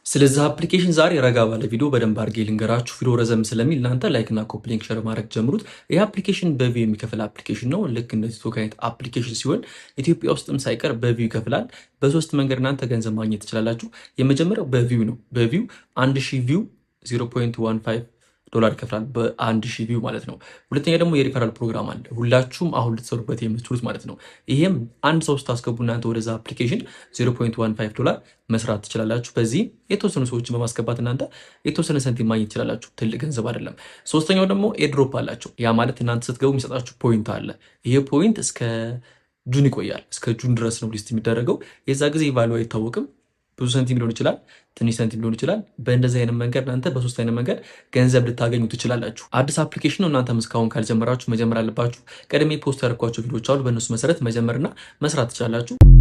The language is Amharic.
ስለዚህ አፕሊኬሽን ዛሬ ረጋ ባለ ቪዲዮ በደንብ አድርጌ ልንገራችሁ። ቪዲዮ ረዘም ስለሚል እናንተ ላይክ እና ኮፒ ሊንክ ሼር ማድረግ ጀምሩት። ይህ አፕሊኬሽን በቪው የሚከፍል አፕሊኬሽን ነው። ልክ እንደ ቲክቶክ አይነት አፕሊኬሽን ሲሆን ኢትዮጵያ ውስጥም ሳይቀር በቪው ይከፍላል። በሶስት መንገድ እናንተ ገንዘብ ማግኘት ትችላላችሁ። የመጀመሪያው በቪው ነው። በቪው 1000 ቪው 0.15 ዶላር ይከፍላል በ1000 ቪው ማለት ነው። ሁለተኛ ደግሞ የሪፈራል ፕሮግራም አለ፣ ሁላችሁም አሁን ልትሰሩበት የምትችሉት ማለት ነው። ይሄም አንድ ሰው ስታስገቡ እናንተ ወደዛ አፕሊኬሽን 0.15 ዶላር መስራት ትችላላችሁ። በዚህ የተወሰኑ ሰዎችን በማስገባት እናንተ የተወሰነ ሰንቲም ማግኘት ትችላላችሁ። ትልቅ ገንዘብ አይደለም። ሶስተኛው ደግሞ ኤድሮፕ አላቸው። ያ ማለት እናንተ ስትገቡ የሚሰጣችሁ ፖይንት አለ። ይሄ ፖይንት እስከ ጁን ይቆያል። እስከ ጁን ድረስ ነው ሊስት የሚደረገው። የዛ ጊዜ ቫሉ አይታወቅም። ብዙ ሰንቲም ሊሆን ይችላል፣ ትንሽ ሰንቲም ሊሆን ይችላል። በእንደዚህ አይነት መንገድ እናንተ በሶስት አይነት መንገድ ገንዘብ ልታገኙ ትችላላችሁ። አዲስ አፕሊኬሽን ነው። እናንተም እስካሁን ካልጀመራችሁ መጀመር አለባችሁ። ቀደም ፖስት ያደርኳቸው ቪዲዮዎች አሉ። በእነሱ መሰረት መጀመርና መስራት ትችላላችሁ።